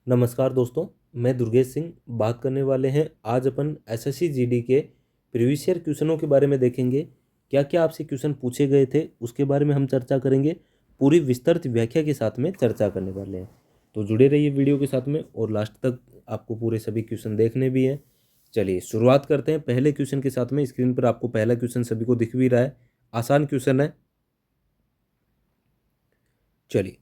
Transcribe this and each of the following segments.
नमस्कार दोस्तों, मैं दुर्गेश सिंह बात करने वाले हैं। आज अपन एसएससी जीडी के प्रीवियस ईयर क्वेश्चनों के बारे में देखेंगे। क्या क्या आपसे क्वेश्चन पूछे गए थे उसके बारे में हम चर्चा करेंगे। पूरी विस्तृत व्याख्या के साथ में चर्चा करने वाले हैं, तो जुड़े रहिए वीडियो के साथ में और लास्ट तक आपको पूरे सभी क्वेश्चन देखने भी हैं। चलिए शुरुआत करते हैं पहले क्वेश्चन के साथ में। स्क्रीन पर आपको पहला क्वेश्चन सभी को दिख भी रहा है, आसान क्वेश्चन है। चलिए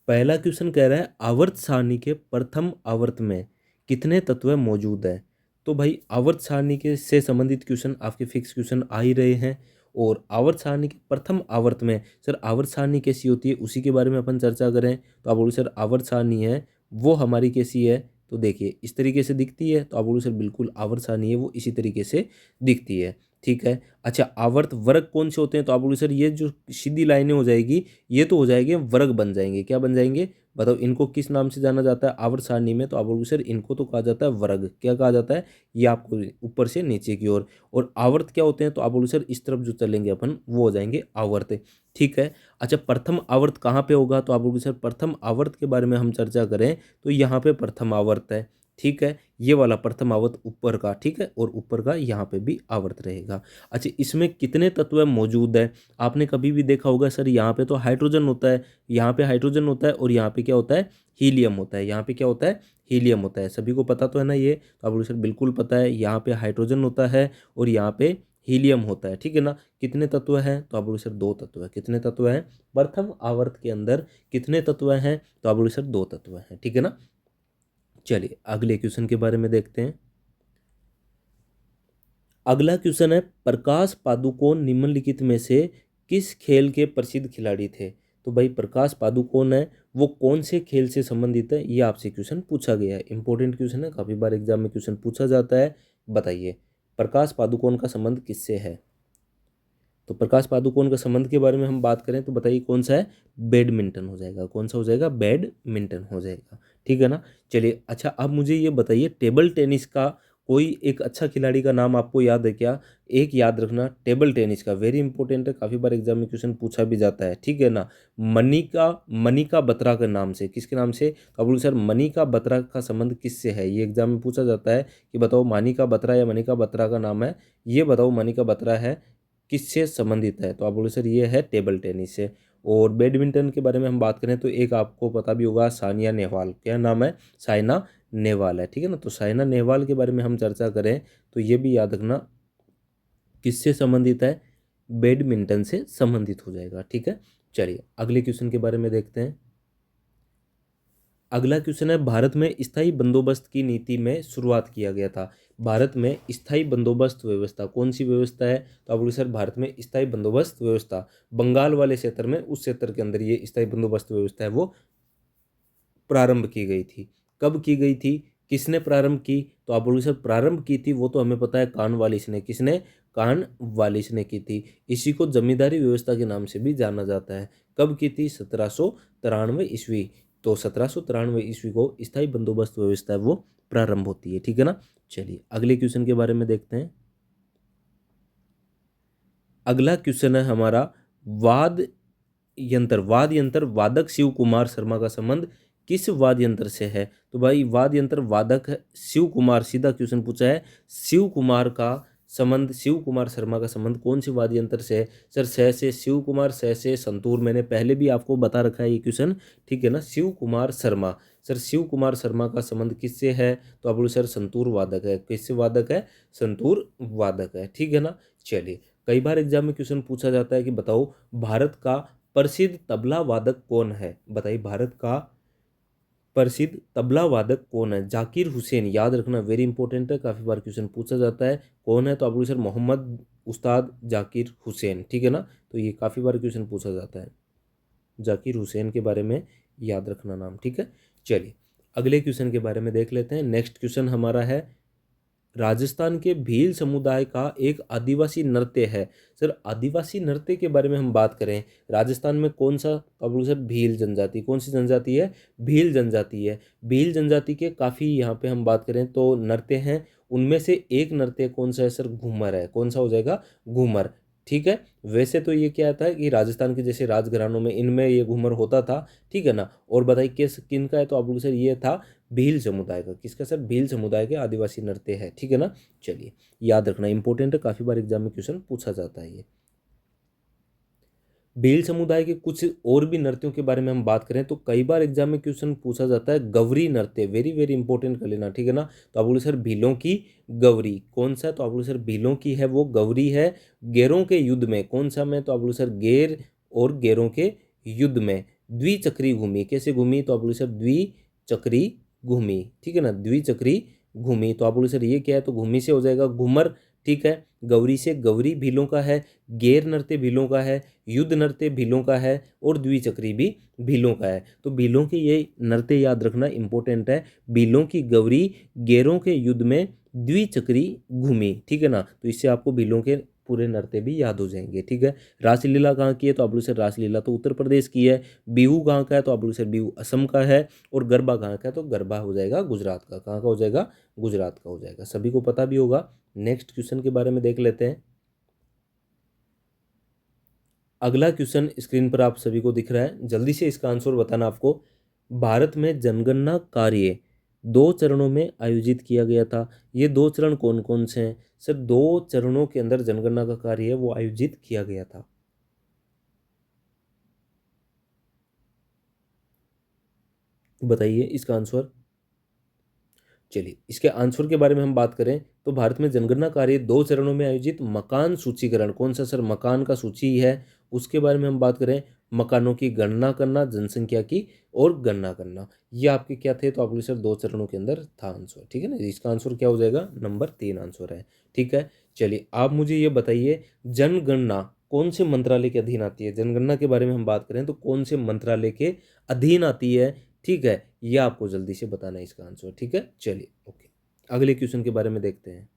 पहला क्वेश्चन कह रहा है आवर्त सारणी के प्रथम आवर्त में कितने तत्व मौजूद हैं। तो भाई आवर्त सारणी के से संबंधित क्वेश्चन आपके फिक्स क्वेश्चन आ ही रहे हैं। और आवर्त सारणी के प्रथम आवर्त में सर आवर्त सारणी कैसी होती है उसी के बारे में अपन चर्चा करें। तो आप बोलो सर आवर्त सारणी है वो हमारी कैसी है, तो देखिए इस तरीके से दिखती है। तो आप बोलो सर बिल्कुल आवर्त सारणी है वो इसी तरीके से दिखती है। ठीक है। अच्छा आवर्त वर्ग कौन से होते हैं, तो आप बोलो सर ये जो सीधी लाइनें हो जाएगी ये तो हो जाएंगे वर्ग बन जाएंगे। क्या बन जाएंगे बताओ, इनको किस नाम से जाना जाता है आवर्त सारणी में। तो आप बोलोगे सर इनको तो कहा जाता है वर्ग। क्या कहा जाता है, ये आपको ऊपर से नीचे की ओर। और आवर्त क्या होते हैं, तो आप बोलोगे सर इस तरफ जो चलेंगे अपन वो हो जाएंगे आवर्त। ठीक है। अच्छा प्रथम आवर्त कहाँ पे होगा, तो आप बोलोगे सर प्रथम आवर्त के बारे में हम चर्चा करें तो यहाँ पे प्रथम आवर्त है। ठीक है, ये वाला प्रथम आवर्त ऊपर का। ठीक है, और ऊपर का यहाँ पे भी आवर्त रहेगा। अच्छा इसमें कितने तत्व मौजूद है, आपने कभी भी देखा होगा सर यहाँ पे तो हाइड्रोजन होता है, यहाँ पे हाइड्रोजन होता है और यहाँ पे क्या होता है हीलियम होता है। यहाँ पे क्या होता है हीलियम होता है। सभी को पता तो है ना ये, तो आप बोलो सर बिल्कुल पता है। यहाँ पे हाइड्रोजन होता है और यहाँ पे हीलियम होता है। ठीक है ना। कितने तत्व हैं, तो आप बोलो सर दो तत्व है। कितने तत्व हैं प्रथम आवर्त के अंदर, कितने तत्व हैं, तो आप बोलो सर दो तत्व हैं। ठीक है ना। चलिए अगले क्वेश्चन के बारे में देखते हैं। अगला क्वेश्चन है प्रकाश पादुकोण निम्नलिखित में से किस खेल के प्रसिद्ध खिलाड़ी थे। तो भाई प्रकाश पादुकोण है वो कौन से खेल से संबंधित है, ये आपसे क्वेश्चन पूछा गया है। इंपॉर्टेंट क्वेश्चन है, काफी बार एग्जाम में क्वेश्चन पूछा जाता है। बताइए प्रकाश पादुकोण का संबंध किससे है। तो प्रकाश पादुकोण का संबंध के बारे में हम बात करें तो बताइए कौन सा है, बैडमिंटन हो जाएगा। कौन सा हो जाएगा, बैडमिंटन हो जाएगा। ठीक है ना। चलिए अच्छा अब मुझे ये बताइए टेबल टेनिस का कोई एक अच्छा खिलाड़ी का नाम आपको याद है क्या। एक याद रखना टेबल टेनिस का, वेरी इंपॉर्टेंट है, काफी बार एग्जाम में क्वेश्चन पूछा भी जाता है। ठीक है ना। मनिका मनिका बत्रा के नाम से, किसके नाम से, तो बोलो सर मनिका बत्रा का संबंध किससे है। ये एग्जाम में पूछा जाता है कि बताओ मानिका बत्रा या मनिका बत्रा का नाम है, ये बताओ मनिका बत्रा है किससे संबंधित है। तो आप बोले सर ये है टेबल टेनिस से। और बैडमिंटन के बारे में हम बात करें तो एक आपको पता भी होगा सानिया नेहवाल, क्या नाम है, साइना नेहवाल है। ठीक है ना। तो साइना नेहवाल के बारे में हम चर्चा करें तो ये भी याद रखना किससे संबंधित है, बैडमिंटन से संबंधित हो जाएगा। ठीक है। चलिए अगले क्वेश्चन के बारे में देखते हैं। अगला क्वेश्चन है भारत में स्थायी बंदोबस्त की नीति में शुरुआत किया गया था। भारत में स्थायी बंदोबस्त व्यवस्था कौन सी व्यवस्था है, तो आप बोलिए सर भारत में स्थायी बंदोबस्त व्यवस्था बंगाल वाले क्षेत्र में, उस क्षेत्र के अंदर ये स्थायी बंदोबस्त व्यवस्था है वो प्रारंभ की गई थी। कब की गई थी, किसने प्रारंभ की, तो आप बोलोगे सर प्रारंभ की थी वो तो हमें पता है कानवालिस ने। किसने, कानवालिस ने की थी। इसी को जमींदारी व्यवस्था के नाम से भी जाना जाता है। कब की थी, 1793 ईस्वी। तो 1793 ईस्वी को स्थायी बंदोबस्त व्यवस्था है वो प्रारंभ होती है। ठीक है ना। चलिए अगले क्वेश्चन के बारे में देखते हैं। अगला क्वेश्चन है हमारा वाद यंत्र वादक शिव कुमार शर्मा का संबंध किस वाद यंत्र से है। तो भाई वाद यंत्र वादक है शिव कुमार, सीधा क्वेश्चन पूछा है। शिव कुमार का संबंध, शिव कुमार शर्मा का संबंध कौन सी वाद यंत्र से है। सर से शिव कुमार, से संतूर, मैंने पहले भी आपको बता रखा है ये क्वेश्चन। ठीक है ना। शिव कुमार शर्मा, सर शिव कुमार शर्मा का संबंध किससे है, तो आप बोलो सर संतूर वादक है। किससे वादक है, संतूर वादक है। ठीक है ना। चलिए कई बार एग्जाम में क्वेश्चन पूछा जाता है कि बताओ भारत का प्रसिद्ध तबला वादक कौन है। बताइए भारत का प्रसिद्ध तबला वादक कौन है। जाकिर हुसैन, याद रखना वेरी इंपॉर्टेंट है, काफी बार क्वेश्चन पूछा जाता है कौन है, तो आप बोलिए सर मोहम्मद उस्ताद जाकिर हुसैन। ठीक है ना। तो ये काफी बार क्वेश्चन पूछा जाता है, जाकिर हुसैन के बारे में याद रखना नाम। ठीक है। चलिए अगले क्वेश्चन के बारे में देख लेते हैं। नेक्स्ट क्वेश्चन हमारा है राजस्थान के भील समुदाय का एक आदिवासी नृत्य है। सर आदिवासी नृत्य के बारे में हम बात करें, राजस्थान में कौन सा, तो आप बोलो सर भील जनजाति। कौन सी जनजाति है, भील जनजाति है। भील जनजाति के काफ़ी यहाँ पे हम बात करें तो नृत्य हैं, उनमें से एक नृत्य कौन सा है सर, घूमर है। कौन सा हो जाएगा, घूमर। ठीक है। वैसे तो ये क्या था कि राजस्थान के जैसे राजघरानों में इनमें ये घूमर होता था, ठीक है ना। और बताइए किस किन का है, तो आप बोलोगे सर ये था भील समुदाय का। किसका सर? भील समुदाय के आदिवासी नृत्य है, ठीक है ना। चलिए याद रखना, इंपॉर्टेंट है, काफ़ी बार एग्जाम में क्वेश्चन पूछा जाता है ये। भील समुदाय के कुछ और भी नृत्यों के बारे में हम बात करें तो कई बार एग्जाम में क्वेश्चन पूछा जाता है गौरी नृत्य, वेरी वेरी इंपॉर्टेंट कर लेना, ठीक है ना। तो आप बोले सर भीलों की गौरी कौन सा है, तो आप बोले सर भीलों की है वो गौरी है। गैरों के युद्ध में कौन सा में, तो आप बोले सर गैर और गैरों के युद्ध में द्विचक्री घूमी, कैसे घूमी, तो आप बोले सर द्विचक्री घूमी, ठीक है ना, द्विचक्री घूमी। तो आप बोले सर ये क्या है, तो घूमी से हो जाएगा घूमर, ठीक है। गौरी से गौरी भीलों का है, गैर नृत्य भीलों का है, युद्ध नृत्य भीलों का है और द्विचक्री भी भीलों का है। तो भीलों के ये नृत्य याद रखना इंपॉर्टेंट है। भीलों की गौरी गैरों के युद्ध में द्विचक्री घूमी, ठीक है ना। तो इससे आपको भीलों के पूरे नृत्य भी याद हो जाएंगे, ठीक है। रासलीला कहाँ की है, तो आप बोलो सर रासलीला तो उत्तर प्रदेश की है। बिहू कहाँ का है, तो आप बोलो सर बिहू असम का है। और गरबा कहाँ का है, तो गरबा हो जाएगा गुजरात का। कहाँ का हो जाएगा? गुजरात का हो जाएगा, सभी को पता भी होगा। नेक्स्ट क्वेश्चन के बारे में देख लेते हैं। अगला क्वेश्चन स्क्रीन पर आप सभी को दिख रहा है, जल्दी से इसका आंसर बताना आपको। भारत में जनगणना कार्य 2 चरणों में आयोजित किया गया था। ये 2 चरण कौन कौन से हैं सर? 2 चरणों के अंदर जनगणना का कार्य है वो आयोजित किया गया था। बताइए इसका आंसर। चलिए इसके आंसर के बारे में हम बात करें तो भारत में जनगणना कार्य 2 चरणों में आयोजित मकान सूचीकरण कौन सा सर? मकान का सूची है, उसके बारे में हम बात करें। मकानों की गणना करना, जनसंख्या की और गणना करना, ये आपके क्या थे? तो आपके सर 2 चरणों के अंदर था आंसर, ठीक है ना। इसका आंसर क्या हो जाएगा? नंबर 3 आंसर है, ठीक है। चलिए आप मुझे ये बताइए, जनगणना कौन से मंत्रालय के अधीन आती है? जनगणना के बारे में हम बात करें तो कौन से मंत्रालय के अधीन आती है, ठीक है। ये आपको जल्दी से बताना है इसका आंसर, ठीक है। चलिए ओके, अगले क्वेश्चन के बारे में देखते हैं।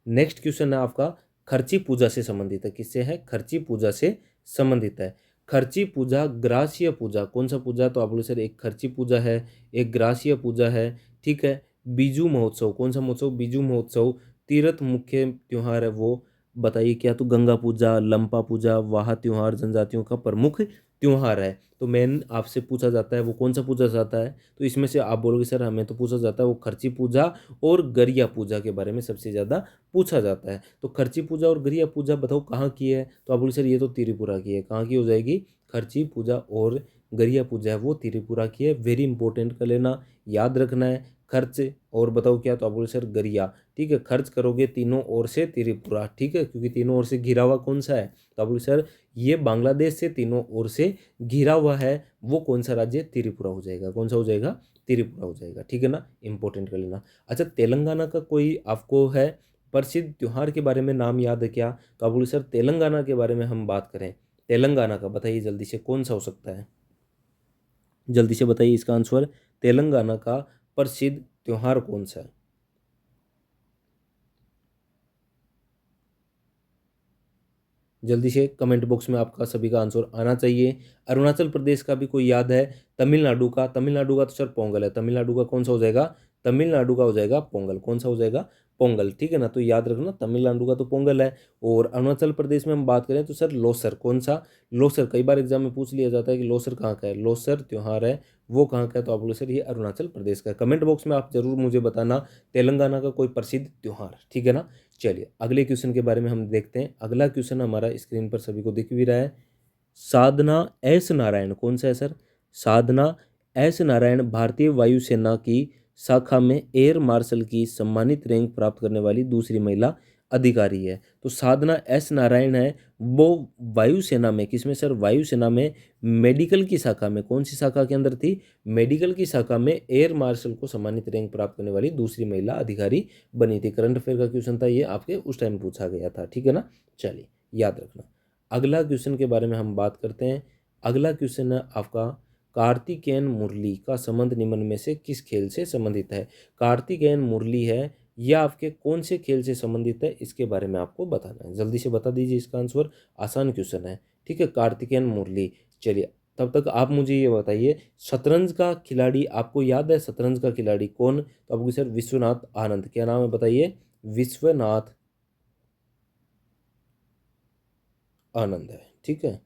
नेक्स्ट क्वेश्चन है आपका खर्ची पूजा से संबंधित है। किससे है? खर्ची पूजा से संबंधित है। खर्ची पूजा, ग्रासीय पूजा कौन सा पूजा है? तो आप बोले सर एक खर्ची पूजा है, एक ग्रासीय पूजा है, ठीक है। बीजू महोत्सव कौन सा महोत्सव? बीजू महोत्सव। तीर्थ मुख्य त्योहार है वो बताइए क्या? तो गंगा पूजा, लंपा पूजा, वाह त्योहार जनजातियों का प्रमुख त्योहार है। तो मेन आपसे पूछा जाता है वो कौन सा पूछा जाता है? तो इसमें से आप बोलोगे सर हमें तो पूछा जाता है वो खर्ची पूजा और गरिया पूजा के बारे में सबसे ज़्यादा पूछा जाता है। तो खर्ची पूजा और गरिया पूजा बताओ कहाँ की है? तो आप बोले सर ये तो त्रिपुरा की है। कहाँ की हो जाएगी? खर्ची पूजा और गरिया पूजा है वो त्रिपुरा की है। वेरी इंपॉर्टेंट कर लेना, याद रखना है। खर्च और बताओ क्या? तो आप बोले सर गरिया, ठीक है। खर्च करोगे तीनों ओर से त्रिपुरा, ठीक है, क्योंकि तीनों ओर से घिरा हुआ कौन सा है? तो आप बोले सर ये बांग्लादेश से तीनों ओर से घिरा हुआ है वो कौन सा राज्य? त्रिपुरा हो जाएगा। कौन सा हो जाएगा? त्रिपुरा हो जाएगा, ठीक है ना। इंपॉर्टेंट कर लेना। अच्छा तेलंगाना का कोई आपको है प्रसिद्ध त्योहार के बारे में नाम याद है क्या? तो आप बोले सर तेलंगाना के बारे में हम बात करें, तेलंगाना का बताइए जल्दी से कौन सा हो सकता है? जल्दी से बताइए इसका आंसर। तेलंगाना का प्रसिद्ध त्योहार कौन सा है? जल्दी से कमेंट बॉक्स में आपका सभी का आंसर आना चाहिए। अरुणाचल प्रदेश का भी कोई याद है? तमिलनाडु का, तमिलनाडु का तो सर पोंगल है। तमिलनाडु का कौन सा हो जाएगा? तमिलनाडु का हो जाएगा पोंगल। कौन सा हो जाएगा? पोंगल, ठीक है ना। तो याद रखना तमिलनाडु का तो पोंगल है। और अरुणाचल प्रदेश में हम बात करें तो सर लोसर कौन सा? लोसर कई बार एग्जाम में पूछ लिया जाता है कि लोसर कहाँ का है। लोसर त्योहार है वो कहाँ का है? तो आप बोले सर ये अरुणाचल प्रदेश का है। कमेंट बॉक्स में आप जरूर मुझे बताना तेलंगाना का कोई प्रसिद्ध त्योहार, ठीक है ना। चलिए अगले क्वेश्चन के बारे में हम देखते हैं। अगला क्वेश्चन हमारा स्क्रीन पर सभी को दिख भी रहा है। साधना एस नारायण कौन सा है सर? साधना एस नारायण भारतीय वायुसेना की शाखा में एयर मार्शल की सम्मानित रैंक प्राप्त करने वाली दूसरी महिला अधिकारी है। तो साधना एस नारायण है वो वायुसेना में, किसमें सर? वायुसेना में मेडिकल की शाखा में, कौन सी शाखा के अंदर थी? मेडिकल की शाखा में एयर मार्शल को सम्मानित रैंक प्राप्त करने वाली दूसरी महिला अधिकारी बनी थी। करंट अफेयर का क्वेश्चन था ये, आपके उस टाइम पूछा गया था, ठीक है ना। चलिए याद रखना। अगला क्वेश्चन के बारे में हम बात करते हैं। अगला क्वेश्चन है आपका कार्तिकेयन मुरली का संबंध निम्न में से किस खेल से संबंधित है? कार्तिकेयन मुरली है यह आपके कौन से खेल से संबंधित है, इसके बारे में आपको बताना है। जल्दी से बता दीजिए इसका आंसर। आसान क्वेश्चन है, ठीक है। कार्तिकेयन मुरली। चलिए तब तक आप मुझे ये बताइए शतरंज का खिलाड़ी आपको याद है? शतरंज का खिलाड़ी कौन? तो आपको सर विश्वनाथ आनंद। क्या नाम है बताइए? विश्वनाथ आनंद है। ठीक है,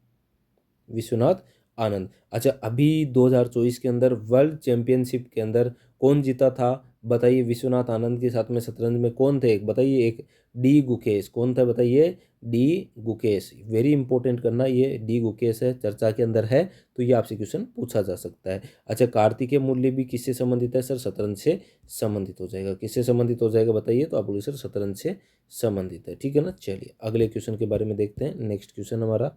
विश्वनाथ आनंद। अच्छा, अभी 2024 के अंदर वर्ल्ड चैंपियनशिप के अंदर कौन जीता था बताइए? विश्वनाथ आनंद के साथ में शतरंज में कौन थे एक बताइए? एक डी गुकेश। कौन था बताइए? डी गुकेश। वेरी इंपॉर्टेंट करना, ये डी गुकेश है, चर्चा के अंदर है, तो ये आपसे क्वेश्चन पूछा जा सकता है। अच्छा, कार्तिकेय मूल्य भी किससे संबंधित है सर? शतरंज से संबंधित हो जाएगा। किससे संबंधित हो जाएगा बताइए? तो आप बोलिए सर शतरंज से संबंधित है। ठीक है ना। चलिए अगले क्वेश्चन के बारे में देखते हैं। नेक्स्ट क्वेश्चन हमारा,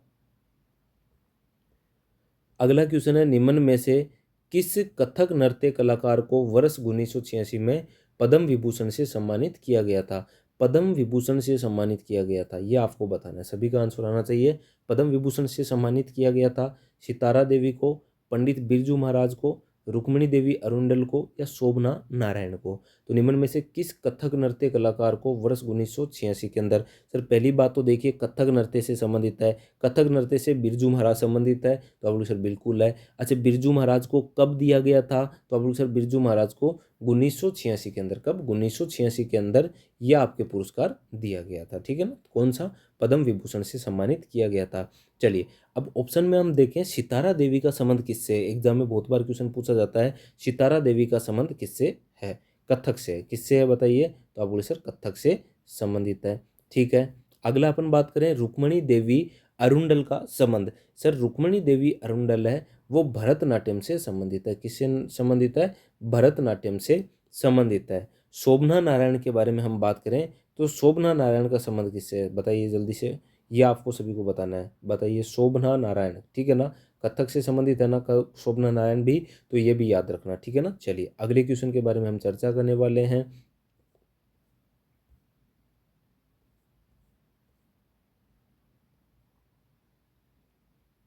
अगला क्वेश्चन है, निम्न में से किस कथक नृत्य कलाकार को वर्ष 1986 में पद्म विभूषण से सम्मानित किया गया था? पद्म विभूषण से सम्मानित किया गया था, ये आपको बताना है, सभी का आंसर आना चाहिए। पद्म विभूषण से सम्मानित किया गया था सितारा देवी को, पंडित बिरजू महाराज को, रुक्मिणी देवी अरुंडल को, या शोभना नारायण को? तो निम्न में से किस कथक नृत्य कलाकार को वर्ष 1986 के अंदर? सर पहली बात तो देखिए, कथक नृत्य से संबंधित है, कथक नृत्य से बिरजू महाराज संबंधित है, तो आप बोले सर बिल्कुल है। अच्छा, बिरजू महाराज को कब दिया गया था? तो आप बोले सर बिरजू महाराज को 1986 के अंदर। कब? 1986 के अंदर यह आपके पुरस्कार दिया गया था। ठीक है ना। कौन सा? पद्म विभूषण से सम्मानित किया गया था। चलिए अब ऑप्शन में हम देखें, सितारा देवी का संबंध किससे? एग्जाम में बहुत बार क्वेश्चन पूछा जाता है, सितारा देवी का संबंध किससे है? कथक से। किससे है बताइए? तो आप बोले सर कथक से संबंधित है। ठीक है, अगला अपन बात करें रुक्मिणी देवी अरुंडल का संबंध। सर रुक्मिणी देवी अरुंडल है वो भरतनाट्यम से संबंधित है। किससे संबंधित है? भरतनाट्यम से संबंधित है। शोभना नारायण के बारे में हम बात करें तो शोभना नारायण का संबंध किससे है बताइए जल्दी से? ये आपको सभी को बताना है, बताइए। शोभना नारायण, ठीक है ना, कथक से संबंधित है ना शोभना नारायण भी, तो ये भी याद रखना। ठीक है ना। चलिए अगले क्वेश्चन के बारे में हम चर्चा करने वाले हैं।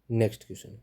नेक्स्ट क्वेश्चन,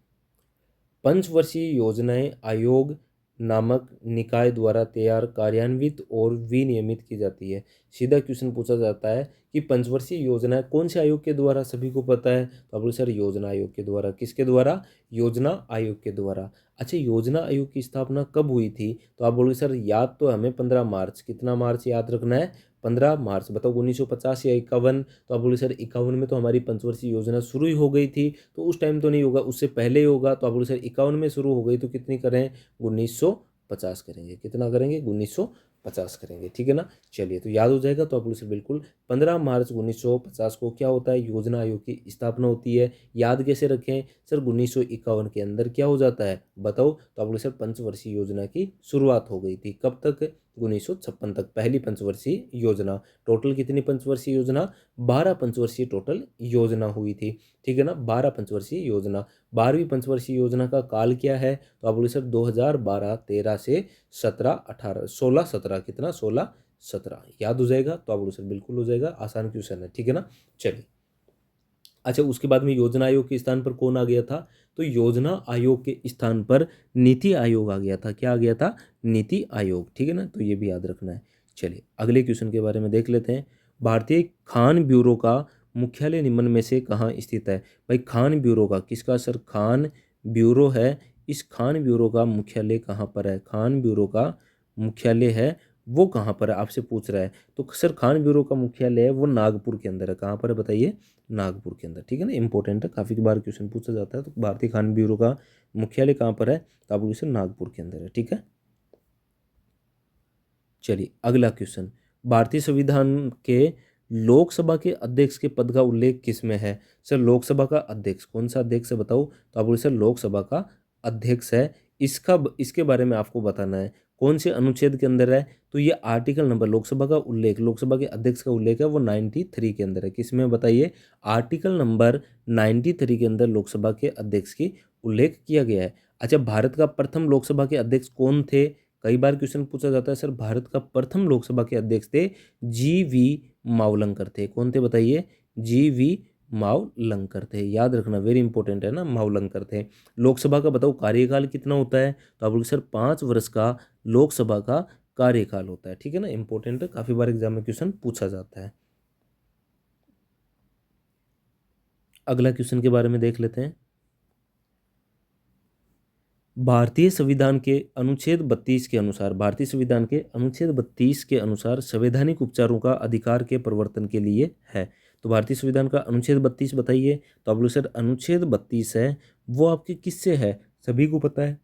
पंचवर्षीय योजनाएं आयोग नामक निकाय द्वारा तैयार, कार्यान्वित और विनियमित की जाती है। सीधा क्वेश्चन पूछा जाता है कि पंचवर्षीय योजना कौन से आयोग के द्वारा? सभी को पता है, तो आप बोले सर योजना आयोग के द्वारा। किसके द्वारा? योजना आयोग के द्वारा। अच्छा, योजना आयोग की स्थापना कब हुई थी? तो आप बोलोगे सर याद तो हमें 15 मार्च, कितना मार्च याद रखना है? 15 मार्च। बताओ 1950 या 51? तो आप बोले सर 51 में तो हमारी पंचवर्षीय योजना शुरू ही हो गई थी, तो उस टाइम तो नहीं होगा, उससे पहले ही होगा। तो आप बोले सर 51 में शुरू हो गई, तो कितनी करें? 1950 करेंगे। कितना करेंगे? 1950 करेंगे। ठीक है ना। चलिए तो याद हो जाएगा। तो आप बोले सर बिल्कुल 15 मार्च 1950 को क्या होता है? योजना आयोग की स्थापना होती है। याद कैसे रखें? सर 1951 के अंदर क्या हो जाता है बताओ? तो आप बोले सर पंचवर्षीय योजना की शुरुआत हो गई थी। कब तक? 1956 तक पहली पंचवर्षीय योजना। टोटल कितनी पंचवर्षीय योजना? 12 पंचवर्षीय टोटल योजना हुई थी। ठीक है ना, 12 पंचवर्षीय योजना। 12वीं पंचवर्षीय योजना का काल क्या है? तो आप बोले सर 2012-13 से 17-18 16-17, कितना? 16-17 याद हो जाएगा। तो आप बोले सर बिल्कुल हो जाएगा, आसान क्वेश्चन है। ठीक है ना। चलिए अच्छा, उसके बाद में योजना आयोग के स्थान पर कौन आ गया था? तो योजना आयोग के स्थान पर नीति आयोग आ गया था। क्या आ गया था? नीति आयोग। ठीक है ना, तो ये भी याद रखना है। चलिए अगले क्वेश्चन के बारे में देख लेते हैं। भारतीय खान ब्यूरो का मुख्यालय निम्न में से कहाँ स्थित है? भाई खान ब्यूरो का, किसका सर? खान ब्यूरो है। इस खान ब्यूरो का मुख्यालय कहाँ पर है? खान ब्यूरो का मुख्यालय है वो कहाँ पर है आपसे पूछ रहा है। तो सर खान ब्यूरो का मुख्यालय है वो नागपुर के अंदर है। कहाँ पर है बताइए? नागपुर के अंदर। ठीक है ना, इंपॉर्टेंट है, काफ़ी बार क्वेश्चन पूछा जाता है। तो भारतीय खान ब्यूरो का मुख्यालय कहाँ पर है? तो आप बोलिए सर नागपुर के अंदर है। ठीक है। चलिए अगला क्वेश्चन, भारतीय संविधान के लोकसभा के अध्यक्ष के पद का उल्लेख किस में है? सर लोकसभा का अध्यक्ष कौन सा अध्यक्ष है बताओ? तो आप बोलिए सर लोकसभा का अध्यक्ष है। इसके बारे में आपको बताना है कौन से अनुच्छेद के अंदर है? तो ये आर्टिकल नंबर, लोकसभा का उल्लेख, लोकसभा के अध्यक्ष का उल्लेख है वो 93 के अंदर है। किसमें बताइए? आर्टिकल नंबर 93 के अंदर लोकसभा के अध्यक्ष की उल्लेख किया गया है। अच्छा, भारत का प्रथम लोकसभा के अध्यक्ष कौन थे? कई बार क्वेश्चन पूछा जाता है सर, भारत का प्रथम लोकसभा के अध्यक्ष थे जी.वी. मावलंकर थे। कौन थे बताइए? जी.वी. मावलंकर थे। याद रखना, वेरी इंपॉर्टेंट है ना, मावलंकर थे। लोकसभा का बताओ कार्यकाल कितना होता है? तो आप बोलोगे सर 5 वर्ष का लोकसभा का कार्यकाल होता है। ठीक है ना, इंपॉर्टेंट है, काफी बार एग्जाम में क्वेश्चन पूछा जाता है। अगला क्वेश्चन के बारे में देख लेते हैं। भारतीय संविधान के अनुच्छेद 32 के अनुसार, भारतीय संविधान के अनुच्छेद 32 के अनुसार संवैधानिक उपचारों का अधिकार के प्रवर्तन के लिए है। तो भारतीय संविधान का अनुच्छेद 32 बताइए। तो आप लोग सर अनुच्छेद 32 है वो आपके किससे है, सभी को पता है,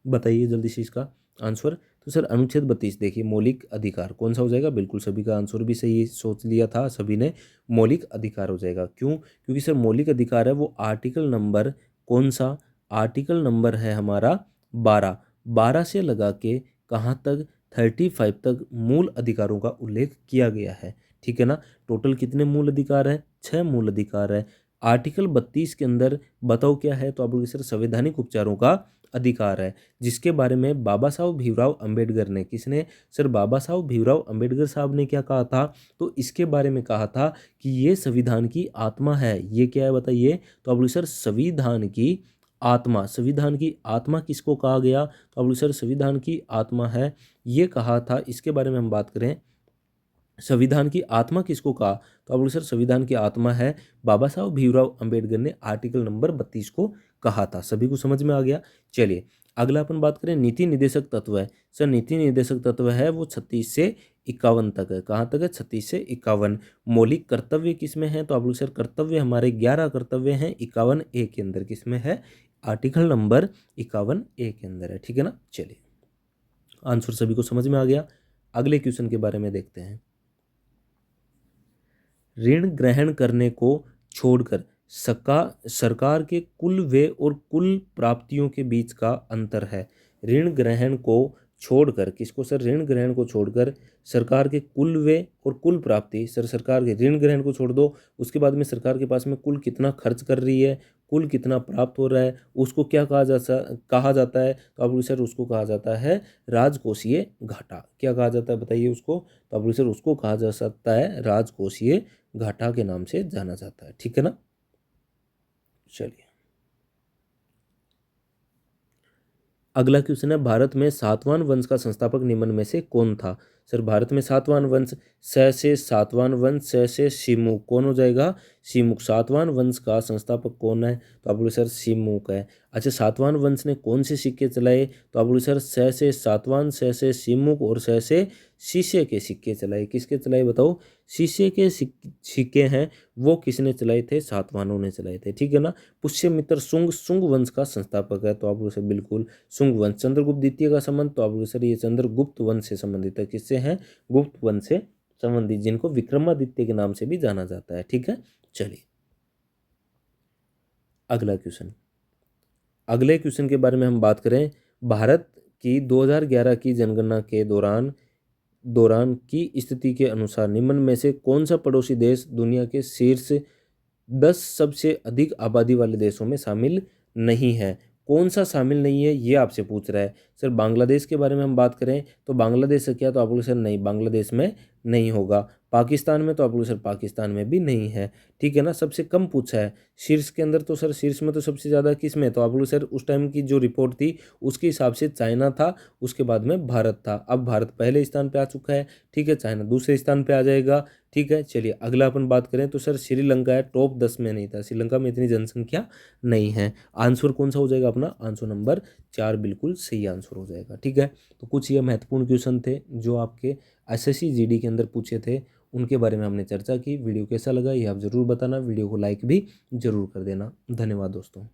बताइए जल्दी से इसका आंसर। तो सर अनुच्छेद 32 देखिए मौलिक अधिकार कौन सा हो जाएगा, बिल्कुल सभी का आंसर भी सही सोच लिया था सभी ने, मौलिक अधिकार हो जाएगा। क्यों, क्योंकि सर मौलिक अधिकार है वो आर्टिकल नंबर कौन सा, आर्टिकल नंबर है हमारा 12, 12 से लगा के कहाँ तक 35 तक मूल अधिकारों का उल्लेख किया गया है। ठीक है ना, टोटल कितने मूल अधिकार है, 6 मूल अधिकार है। आर्टिकल 32 के अंदर बताओ क्या है, तो आप लोग सर संवैधानिक उपचारों का अधिकार है, जिसके बारे में बाबा साहब भीमराव अंबेडकर ने, किसने सर, बाबा साहब भीमराव अंबेडकर साहब ने क्या कहा था, तो इसके बारे में कहा था कि ये संविधान की आत्मा है। ये क्या है बताइए, तो आप लोग सर संविधान की आत्मा, संविधान की आत्मा किसको कहा गया, तो आप लोग सर संविधान की आत्मा है ये कहा था। इसके बारे में हम बात करें संविधान की आत्मा किसको कहा, तो आप लोग सर संविधान की आत्मा है बाबा साहब भीमराव अंबेडकर ने आर्टिकल नंबर 32 को कहा था। सभी को समझ में आ गया। चलिए अगला अपन बात करें नीति निर्देशक तत्व है। सर नीति निर्देशक तत्व है वो 36 से 51 तक है। कहाँ तक है, 36 से 51। मौलिक कर्तव्य किसमें है, तो आप लोग सर कर्तव्य हमारे 11 कर्तव्य हैं 51A के अंदर, किसमें है, आर्टिकल नंबर 51A के अंदर है। ठीक है ना, चलिए आंसर सभी को समझ में आ गया। अगले क्वेश्चन के बारे में देखते हैं। ऋण ग्रहण करने को छोड़कर सरकार के कुल व्यय और कुल प्राप्तियों के बीच का अंतर है। ऋण ग्रहण को छोड़कर, किसको सर, ऋण ग्रहण को छोड़कर सरकार के कुल व्यय और कुल प्राप्ति, सर सरकार के ऋण ग्रहण को छोड़ दो, उसके बाद में सरकार के पास में कुल कितना खर्च कर रही है, कुल कितना प्राप्त हो रहा है, उसको क्या कहा जाता है, तो आप सर उसको कहा जाता है राजकोषीय घाटा। क्या कहा जाता है बताइए उसको, तो आप सर उसको कहा जा सकता है राजकोषीय घाटा के नाम से जाना जाता है। ठीक है ना, चलिए अगला क्वेश्चन है, भारत में सातवां वंश का संस्थापक निम्न में से कौन था। सर भारत में सातवां वंश, स से सातवां वंश, स से सिमुक, कौन हो जाएगा, सिमुक। सातवां वंश का संस्थापक कौन है, तो आप बोले सर सिमुक है। अच्छा सातवां वंश ने कौन से सिक्के चलाए, तो आप बोले सर स से सातवां, स से सिमुक और स से शीशे के सिक्के चलाए। किसके चलाए बताओ, शीशे के सिक्के हैं वो किसने चलाए थे, सातवानों ने चलाए थे। ठीक है ना, पुष्यमित्र शुंग, शुंग वंश का संस्थापक है, तो आप लोग से बिल्कुल शुंग वंश। चंद्रगुप्त द्वितीय का संबंध, तो आप लोग सर ये चंद्रगुप्त वंश से संबंधित है। किससे है, गुप्त वंश से संबंधित, जिनको विक्रमादित्य के नाम से भी जाना जाता है। ठीक है, चलिए अगला क्वेश्चन। अगले क्वेश्चन के बारे में हम बात करें, भारत की 2011 की जनगणना के दौरान की स्थिति के अनुसार निम्न में से कौन सा पड़ोसी देश दुनिया के शीर्ष 10 सबसे अधिक आबादी वाले देशों में शामिल नहीं है। कौन सा शामिल नहीं है ये आपसे पूछ रहा है। सर बांग्लादेश के बारे में हम बात करें तो बांग्लादेश से क्या, तो आप लोग सर नहीं, बांग्लादेश में नहीं होगा। पाकिस्तान में, तो आप लोग सर पाकिस्तान में भी नहीं है। ठीक है ना, सबसे कम पूछा है शीर्ष के अंदर, तो सर शीर्ष में तो सबसे ज़्यादा किस में, तो आप लोग सर उस टाइम की जो रिपोर्ट थी उसके हिसाब से चाइना था, उसके बाद में भारत था। अब भारत पहले स्थान पे आ चुका है। ठीक है, चाइना दूसरे स्थान पे आ जाएगा। ठीक है, चलिए अगला अपन बात करें तो सर श्रीलंका है, टॉप 10 में नहीं था, श्रीलंका में इतनी जनसंख्या नहीं है। आंसर कौन सा हो जाएगा अपना, आंसर नंबर 4 बिल्कुल सही आंसर हो जाएगा। ठीक है, तो कुछ ये महत्वपूर्ण क्वेश्चन थे जो आपके एसएससी जीडी के अंदर पूछे थे, उनके बारे में हमने चर्चा की। वीडियो कैसा लगा ये आप ज़रूर बताना, वीडियो को लाइक भी ज़रूर कर देना। धन्यवाद दोस्तों।